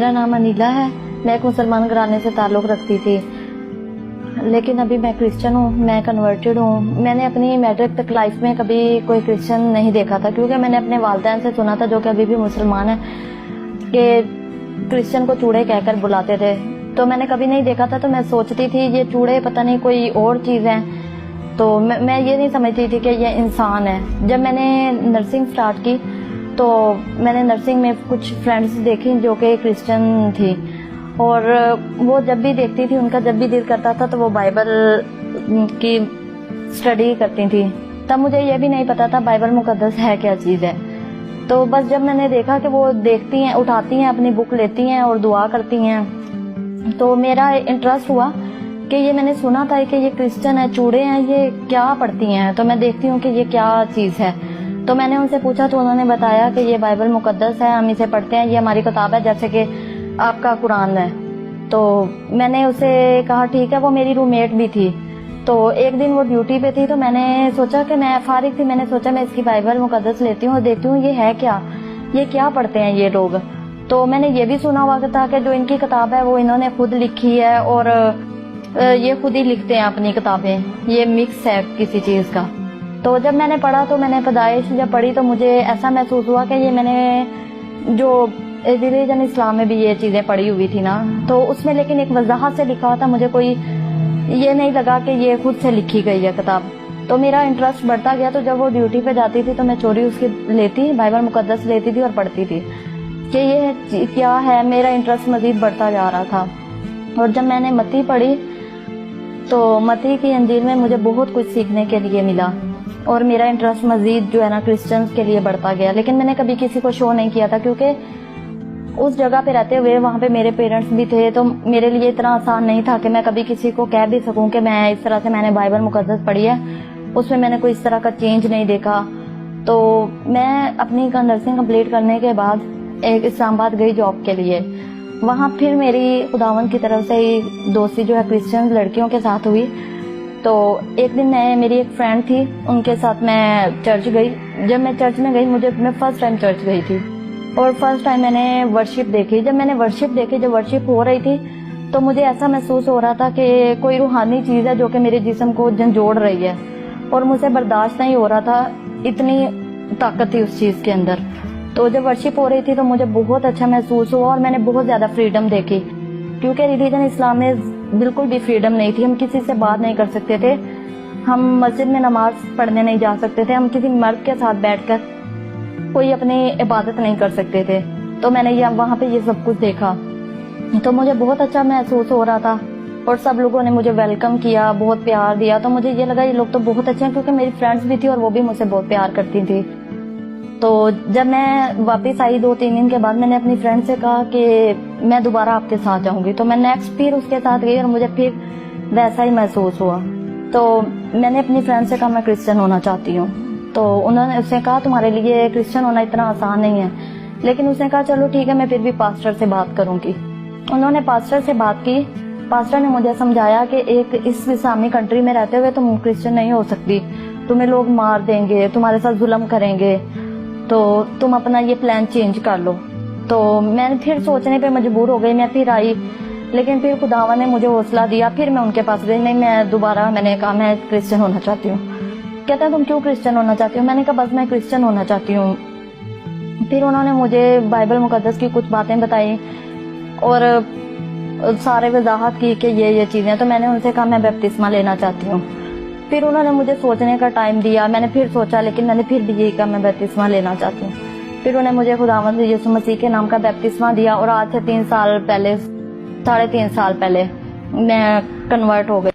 میرا نام انیلا ہے. میں ایک مسلمان گھرانے سے تعلق رکھتی تھی، لیکن ابھی میں کرسچن ہوں، میں کنورٹڈ ہوں. میں نے اپنی میٹرک تک لائف میں کبھی کوئی کرسچن نہیں دیکھا تھا، کیونکہ میں نے اپنے والدین سے سنا تھا جو کہ ابھی بھی مسلمان ہیں کہ کرسچن کو چوڑے کہہ کر بلاتے تھے. تو میں نے کبھی نہیں دیکھا تھا، تو میں سوچتی تھی یہ چوڑے پتہ نہیں کوئی اور چیز ہے. تو میں یہ نہیں سمجھتی تھی کہ یہ انسان ہے. جب میں نے نرسنگ سٹارٹ کی تو میں نے نرسنگ میں کچھ فرینڈس دیکھی جو کہ کرسچن تھی، اور وہ جب بھی دیکھتی تھی ان کا جب بھی دل کرتا تھا تو وہ بائبل کی اسٹڈی کرتی تھی. تب مجھے یہ بھی نہیں پتا تھا بائبل مقدس ہے کیا چیز ہے. تو بس جب میں نے دیکھا کہ وہ دیکھتی ہیں، اٹھاتی ہیں اپنی بک لیتی ہیں اور دعا کرتی ہیں، تو میرا انٹرسٹ ہوا کہ یہ میں نے سنا تھا کہ یہ کرسچن ہے، چوڑے ہیں، یہ کیا پڑھتی ہیں. تو میں دیکھتی ہوں کہ یہ کیا چیز ہے. تو میں نے ان سے پوچھا تو انہوں نے بتایا کہ یہ بائبل مقدس ہے، ہم اسے پڑھتے ہیں، یہ ہماری کتاب ہے جیسے کہ آپ کا قرآن ہے. تو میں نے اسے کہا ٹھیک ہے. وہ میری روم میٹ بھی تھی. تو ایک دن وہ ڈیوٹی پہ تھی، تو میں نے سوچا کہ میں فارغ تھی، میں نے سوچا میں اس کی بائبل مقدس لیتی ہوں اور دیکھتی ہوں یہ ہے کیا، یہ کیا پڑھتے ہیں یہ لوگ. تو میں نے یہ بھی سنا ہوا تھا کہ جو ان کی کتاب ہے وہ انہوں نے خود لکھی ہے، اور یہ خود ہی لکھتے ہیں اپنی کتابیں، یہ مکس ہے کسی چیز کا. تو جب میں نے پڑھا تو میں نے پیدائش جب پڑھی تو مجھے ایسا محسوس ہوا کہ یہ میں نے جو ریلیجن اسلام میں بھی یہ چیزیں پڑھی ہوئی تھی نا، تو اس میں لیکن ایک وضاحت سے لکھا ہوا تھا. مجھے کوئی یہ نہیں لگا کہ یہ خود سے لکھی گئی ہے کتاب. تو میرا انٹرسٹ بڑھتا گیا. تو جب وہ ڈیوٹی پہ جاتی تھی تو میں چوری اس کی لیتی، بائبل مقدس لیتی تھی اور پڑھتی تھی کہ یہ کیا ہے. میرا انٹرسٹ مزید بڑھتا جا رہا تھا. اور جب میں نے متی پڑھی تو متی کی انجیل میں مجھے بہت کچھ سیکھنے کے لیے ملا، اور میرا انٹرسٹ مزید جو ہے نا کرسچنز کے لیے بڑھتا گیا. لیکن میں نے کبھی کسی کو شو نہیں کیا تھا، کیونکہ اس جگہ پہ رہتے ہوئے وہاں پہ میرے پیرنٹس بھی تھے، تو میرے لیے اتنا آسان نہیں تھا کہ میں کبھی کسی کو کہہ بھی سکوں کہ میں اس طرح سے میں نے بائبل مقدس پڑھی ہے. اس میں نے کوئی اس طرح کا چینج نہیں دیکھا. تو میں اپنی نرسنگ کمپلیٹ کرنے کے بعد ایک اسلام آباد گئی جاب کے لیے. وہاں پھر میری خداوند کی طرف سے ہی دوستی جو ہے کرسچن لڑکیوں کے ساتھ ہوئی. تو ایک دن میری ایک فرینڈ تھی، ان کے ساتھ میں چرچ گئی. جب میں چرچ میں گئی، میں فرسٹ ٹائم چرچ گئی تھی، اور فرسٹ ٹائم میں نے ورشپ دیکھی. جب میں نے ورشپ دیکھی، جب ورشپ ہو رہی تھی تو مجھے ایسا محسوس ہو رہا تھا کہ کوئی روحانی چیز ہے جو کہ میرے جسم کو جھنجھوڑ رہی ہے، اور مجھے برداشت نہیں ہو رہا تھا، اتنی طاقت تھی اس چیز کے اندر. تو جب ورشپ ہو رہی تھی تو مجھے بہت اچھا محسوس ہوا، اور میں نے بہت زیادہ فریڈم دیکھی، کیونکہ ریلیجن اسلام میں بالکل بھی فریڈم نہیں تھی. ہم کسی سے بات نہیں کر سکتے تھے، ہم مسجد میں نماز پڑھنے نہیں جا سکتے تھے، ہم کسی مرد کے ساتھ بیٹھ کر کوئی اپنی عبادت نہیں کر سکتے تھے. تو میں نے وہاں پہ یہ سب کچھ دیکھا تو مجھے بہت اچھا محسوس ہو رہا تھا، اور سب لوگوں نے مجھے ویلکم کیا، بہت پیار دیا. تو مجھے یہ لگا یہ لوگ تو بہت اچھے ہیں، کیونکہ میری فرینڈس بھی تھی اور وہ بھی مجھ سے بہت پیار کرتی تھی. تو جب میں واپس آئی 2-3 دن کے بعد، میں نے اپنی فرینڈ سے کہا کہ میں دوبارہ آپ کے ساتھ جاؤں گی. تو میں نیکسٹ پھر اس کے ساتھ گئی، اور مجھے پھر ویسا ہی محسوس ہوا. تو میں نے اپنی فرینڈ سے کہا میں کرسچن ہونا چاہتی ہوں. تو انہوں نے اس سے کہا تمہارے لیے کرسچن ہونا اتنا آسان نہیں ہے. لیکن اس نے کہا چلو ٹھیک ہے، میں پھر بھی پاسٹر سے بات کروں گی. انہوں نے پاسٹر سے بات کی. پاسٹر نے مجھے سمجھایا کہ ایک اس اسلامی کنٹری میں رہتے ہوئے تم کرسچن نہیں ہو سکتی، تمہیں لوگ مار دیں گے، تمہارے ساتھ ظلم کریں گے، تو تم اپنا یہ پلان چینج کر لو. تو میں پھر سوچنے پہ مجبور ہو گئی، میں پھر آئی. لیکن پھر خداوند نے مجھے حوصلہ دیا، پھر میں ان کے پاس گئی. نہیں، میں نے کہا میں کرسچن ہونا چاہتی ہوں. کہتا ہے تم کیوں کرسچن ہونا چاہتی ہو؟ میں نے کہا بس میں کرسچن ہونا چاہتی ہوں. پھر انہوں نے مجھے بائبل مقدس کی کچھ باتیں بتائی اور سارے وضاحت کی کہ یہ چیزیں. تو میں نے ان سے کہا میں بپتسمہ لینا چاہتی ہوں. پھر انہوں نے مجھے سوچنے کا ٹائم دیا. میں نے پھر سوچا، لیکن میں نے پھر بھی یہی کہا میں بپتسمہ لینا چاہتی ہوں. پھر انہوں نے مجھے خداوند یسوع مسیح کے نام کا بپتسمہ دیا، اور آج سے 3 سال پہلے 3.5 سال پہلے میں کنورٹ ہو گئی.